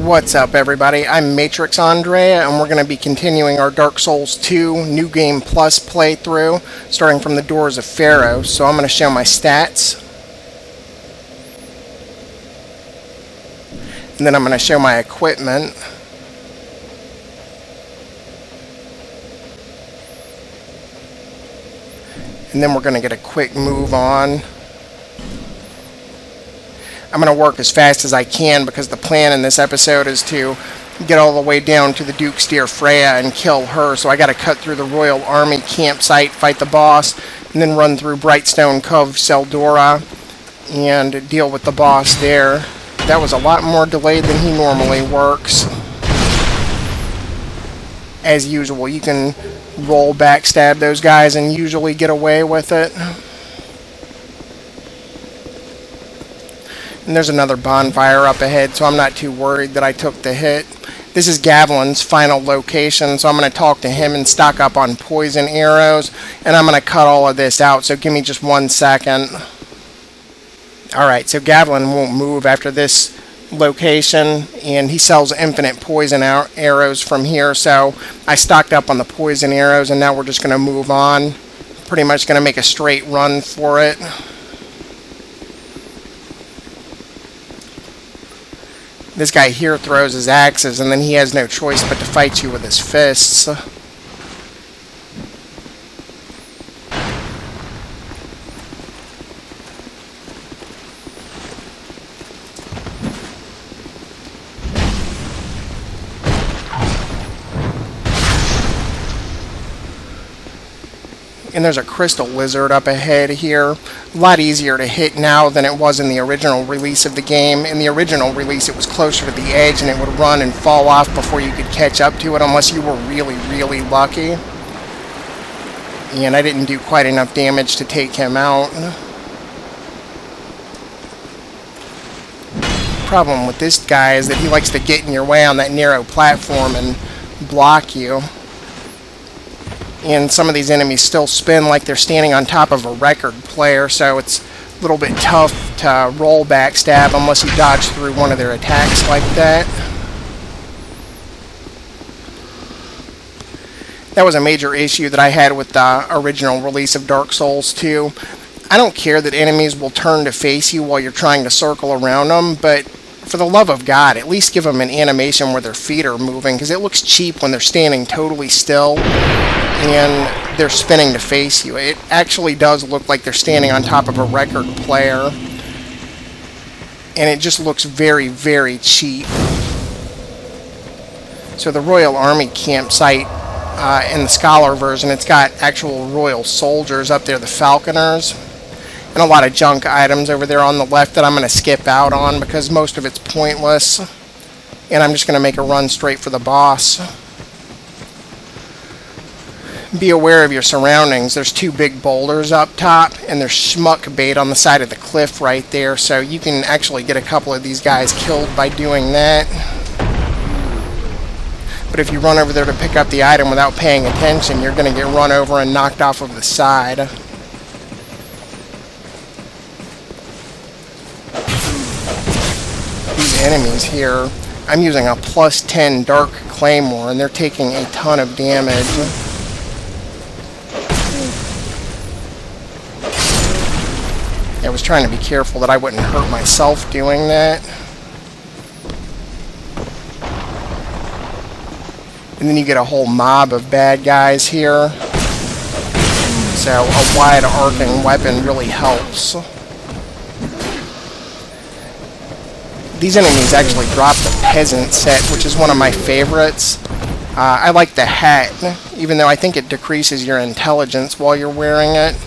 What's up, everybody? I'm Matrix Andrea, and we're going to be continuing our Dark Souls 2 New Game Plus playthrough, starting from the Doors of Pharaoh. So I'm going to show my stats, and then I'm going to show my equipment, and then we're going to get a quick move on. I'm going to work as fast as I can because the plan in this episode is to get all the way down to the Duke's Dear Freja and kill her. So I got to cut through the Royal Army campsite, fight the boss, and then run through Brightstone Cove, Tseldora, and deal with the boss there. That was a lot more delayed than he normally works. As usual, you can roll backstab those guys and usually get away with it. And there's another bonfire up ahead, so I'm not too worried that I took the hit. This is Gavlin's final location, so I'm going to talk to him and stock up on poison arrows, and I'm going to cut all of this out, so give me just 1 second. Alright, so Gavlin won't move after this location, and he sells infinite poison arrows from here, so I stocked up on the poison arrows, and now we're just going to move on. Pretty much going to make a straight run for it. This guy here throws his axes, and then he has no choice but to fight you with his fists. And there's a crystal lizard up ahead here. A lot easier to hit now than it was in the original release of the game. In the original release, it was closer to the edge and it would run and fall off before you could catch up to it unless you were really, really lucky. And I didn't do quite enough damage to take him out. The problem with this guy is that he likes to get in your way on that narrow platform and block you. And some of these enemies still spin like they're standing on top of a record player, so it's a little bit tough to roll backstab unless you dodge through one of their attacks like that. That was a major issue that I had with the original release of Dark Souls 2. I don't care that enemies will turn to face you while you're trying to circle around them, but for the love of God, at least give them an animation where their feet are moving, because it looks cheap when they're standing totally still and they're spinning to face you. It actually does look like they're standing on top of a record player, and it just looks very, very cheap. So the Royal Army campsite in the Scholar version, it's got actual Royal soldiers up there, the Falconers, and a lot of junk items over there on the left that I'm going to skip out on because most of it's pointless, and I'm just going to make a run straight for the boss. Be aware of your surroundings. There's 2 big boulders up top, and there's schmuck bait on the side of the cliff right there, so you can actually get a couple of these guys killed by doing that. But if you run over there to pick up the item without paying attention, you're going to get run over and knocked off of the side. These enemies here, I'm using a +10 Dark Claymore, and they're taking a ton of damage. I was trying to be careful that I wouldn't hurt myself doing that. And then you get a whole mob of bad guys here. So a wide arcing weapon really helps. These enemies actually drop the Peasant set, which is one of my favorites. I like the hat, even though I think it decreases your intelligence while you're wearing it.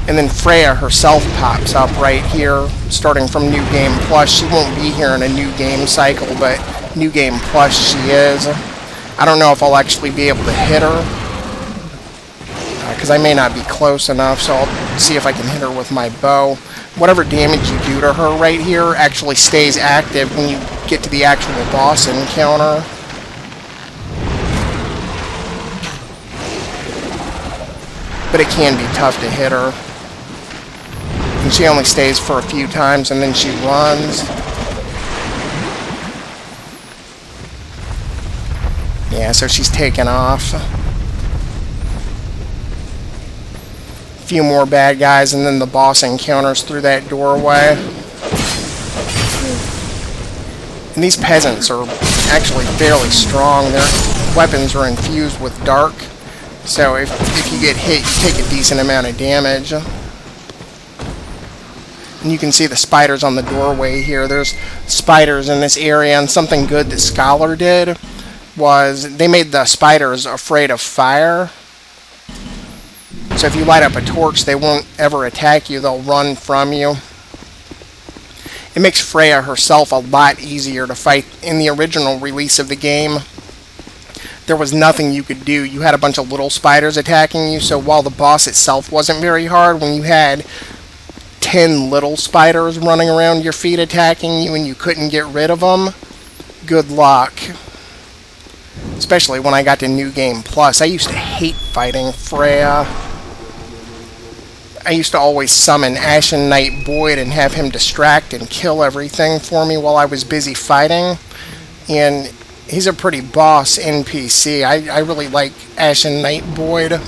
And then Freya herself pops up right here, starting from New Game Plus. She won't be here in a New Game cycle, but New Game Plus she is. I don't know if I'll actually be able to hit her, because I may not be close enough, so I'll see if I can hit her with my bow. Whatever damage you do to her right here actually stays active when you get to the actual boss encounter. But it can be tough to hit her. And she only stays for a few times and then she runs. Yeah, so she's taken off. A few more bad guys, and then the boss encounters through that doorway. And these peasants are actually fairly strong. Their weapons are infused with dark, so if you get hit, you take a decent amount of damage. And you can see the spiders on the doorway here. There's spiders in this area, and something good that Scholar did was they made the spiders afraid of fire. So if you light up a torch, they won't ever attack you. They'll run from you. It makes Freya herself a lot easier to fight. In the original release of the game, there was nothing you could do. You had a bunch of little spiders attacking you, so while the boss itself wasn't very hard, when you had 10 little spiders running around your feet attacking you and you couldn't get rid of them, good luck. Especially when I got to New Game Plus. I used to hate fighting Freya. I used to always summon Ashen Knight Boyd and have him distract and kill everything for me while I was busy fighting. And he's a pretty boss NPC. I really like Ashen Knight Boyd.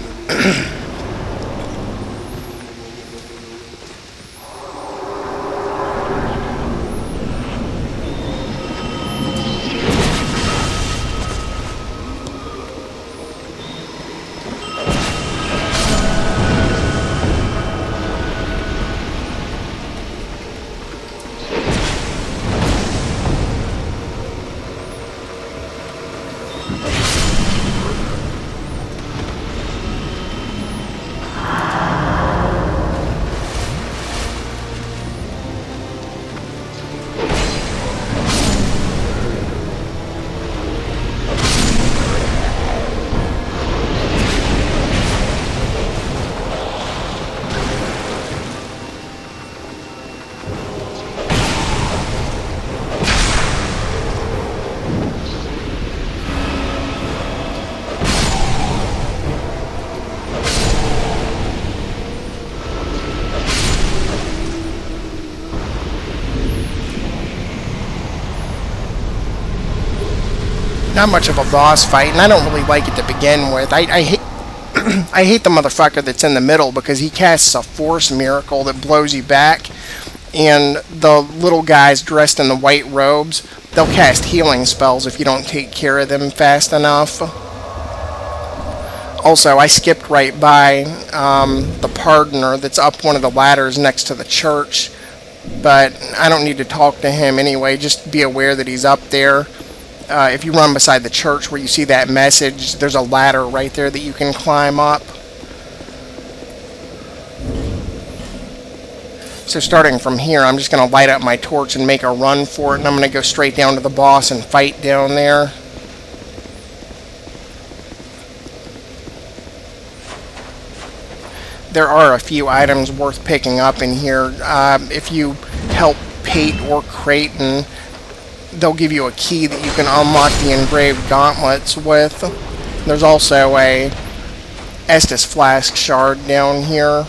Not much of a boss fight, and I don't really like it to begin with. I hate I hate the motherfucker that's in the middle because he casts a force miracle that blows you back, and the little guys dressed in the white robes, they'll cast healing spells if you don't take care of them fast enough. Also, I skipped right by the pardoner that's up one of the ladders next to the church, but I don't need to talk to him anyway. Just be aware that he's up there. If you run beside the church where you see that message, there's a ladder right there that you can climb up. So starting from here, I'm just going to light up my torch and make a run for it, and I'm going to go straight down to the boss and fight down there. There are a few items worth picking up in here. If you help Pate or Creighton, they'll give you a key that you can unlock the engraved gauntlets with. There's also a Estus Flask shard down here.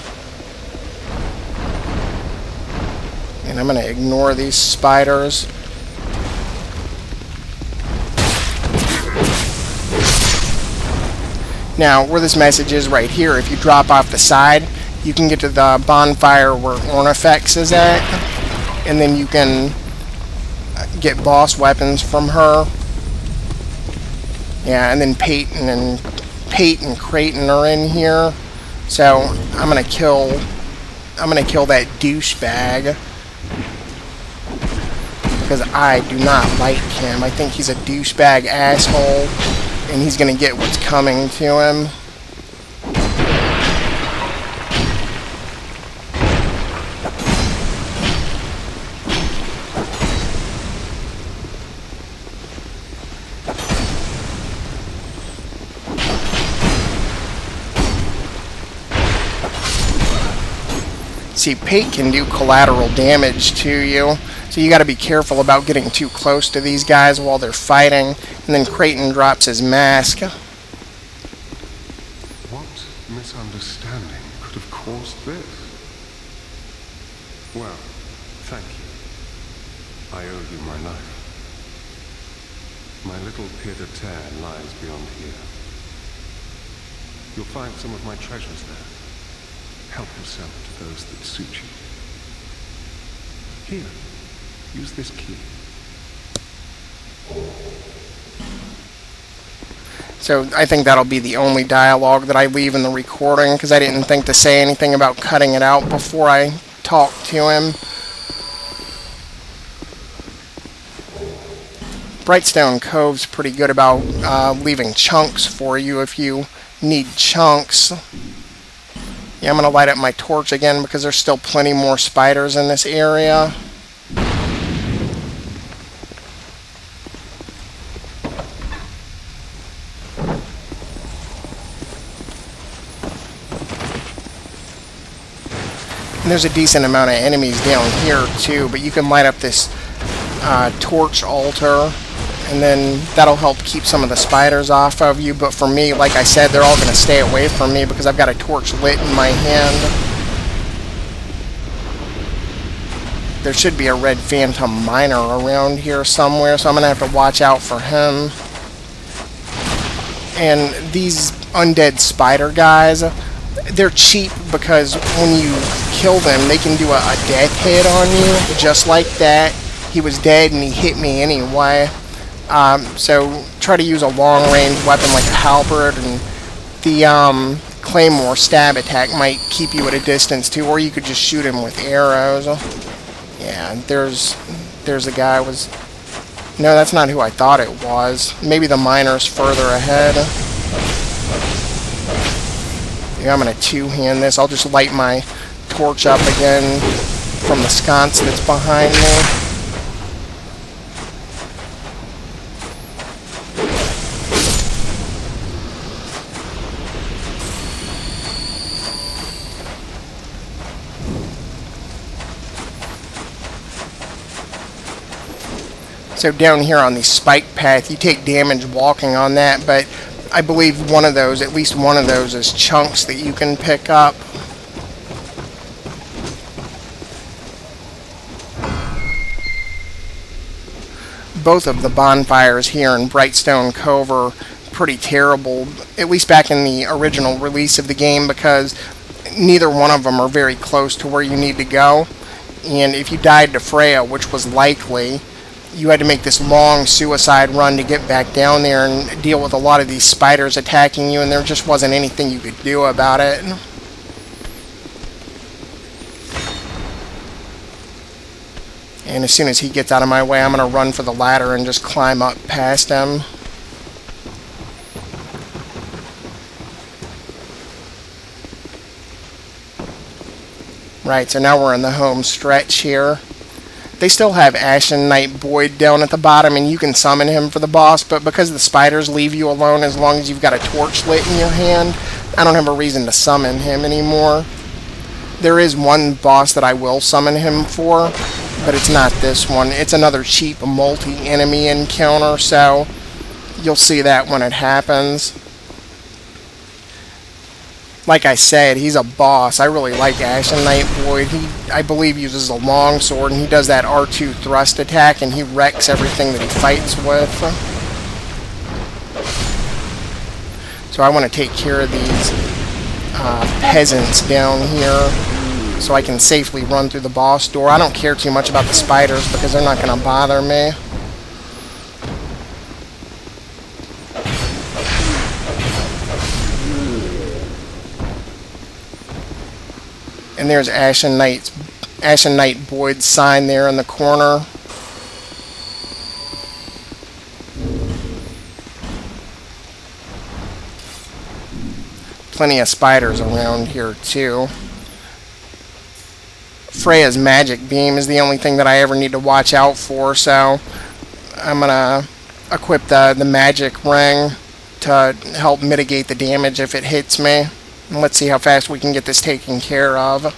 And I'm going to ignore these spiders. Now, where this message is right here, if you drop off the side, you can get to the bonfire where Ornifex is at, and then you can get boss weapons from her. Yeah, and then Pate and Creighton are in here. So I'm gonna kill that douchebag because I do not like him. I think he's a douchebag asshole, and he's gonna get what's coming to him. See, Pate can do collateral damage to you, so you got to be careful about getting too close to these guys while they're fighting. And then Creighton drops his mask. What misunderstanding could have caused this? Well, thank you. I owe you my life. My little pied-à-terre lies beyond here. You'll find some of my treasures there. Help yourself to those that suit you. Here, use this key. So I think that'll be the only dialogue that I leave in the recording, because I didn't think to say anything about cutting it out before I talked to him. Brightstone Cove's pretty good about leaving chunks for you if you need chunks. Yeah, I'm going to light up my torch again because there's still plenty more spiders in this area. And there's a decent amount of enemies down here too, but you can light up this torch altar, and then that'll help keep some of the spiders off of you. But for me, like I said, they're all going to stay away from me because I've got a torch lit in my hand. There should be a red phantom miner around here somewhere, so I'm going to have to watch out for him. And these undead spider guys, they're cheap because when you kill them, they can do a death hit on you, just like that. He was dead and he hit me anyway. So try to use a long-range weapon like a halberd, and the claymore stab attack might keep you at a distance too, or you could just shoot him with arrows. Yeah, there's a guy was... No, that's not who I thought it was. Maybe the miner's further ahead. Yeah, I'm going to two-hand this. I'll just light my torch up again from the sconce that's behind me. So down here on the spike path, you take damage walking on that, but I believe one of those, at least one of those, is chunks that you can pick up. Both of the bonfires here in Brightstone Cove are pretty terrible, at least back in the original release of the game, because neither one of them are very close to where you need to go. And if you died to Freya, which was likely, you had to make this long suicide run to get back down there and deal with a lot of these spiders attacking you, and there just wasn't anything you could do about it. And as soon as he gets out of my way, I'm going to run for the ladder and just climb up past him. Right, so now we're in the home stretch here. They still have Ashen Knight Boyd down at the bottom, and you can summon him for the boss, but because the spiders leave you alone as long as you've got a torch lit in your hand, I don't have a reason to summon him anymore. There is one boss that I will summon him for, but it's not this one. It's another cheap multi-enemy encounter, so you'll see that when it happens. Like I said, he's a boss. I really like Ashen Knight Boyd. He, I believe, uses a long sword, and he does that R2 thrust attack, and he wrecks everything that he fights with. So I want to take care of these peasants down here so I can safely run through the boss door. I don't care too much about the spiders because they're not going to bother me. And there's Ashen Knight Boyd's sign there in the corner. Plenty of spiders around here too. Freya's magic beam is the only thing that I ever need to watch out for, so I'm gonna equip the magic ring to help mitigate the damage if it hits me. And let's see how fast we can get this taken care of.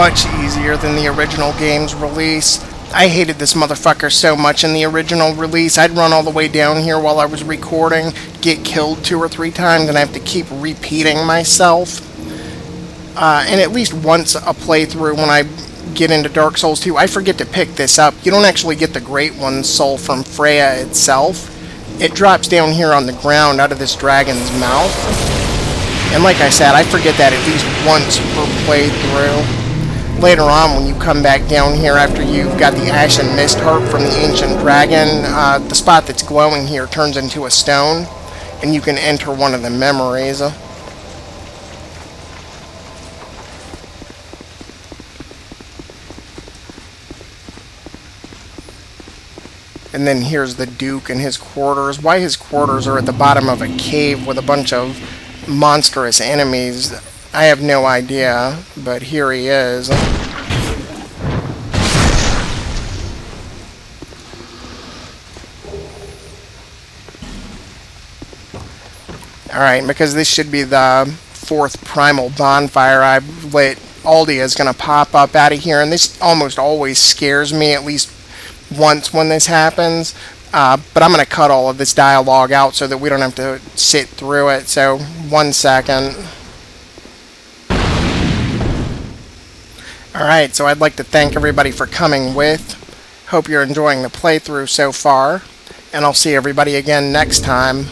much easier than the original game's release. I hated this motherfucker so much in the original release. I'd run all the way down here while I was recording, get killed 2 or 3 times, and I have to keep repeating myself. And at least once a playthrough, when I get into Dark Souls 2, I forget to pick this up. You don't actually get the Great One's soul from Freya itself. It drops down here on the ground out of this dragon's mouth. And like I said, I forget that at least once per playthrough. Later on, when you come back down here after you've got the Ashen Mist Heart from the Ancient Dragon, the spot that's glowing here turns into a stone, and you can enter one of the memories. And then here's the Duke and his quarters. Why his quarters are at the bottom of a cave with a bunch of monstrous enemies, I have no idea, but here he is. Alright, because this should be the 4th primal bonfire I've lit, Aldia is going to pop up out of here, and this almost always scares me at least once when this happens. But I'm going to cut all of this dialogue out so that we don't have to sit through it. So, 1 second. Alright, so I'd like to thank everybody for coming with. Hope you're enjoying the playthrough so far. And I'll see everybody again next time.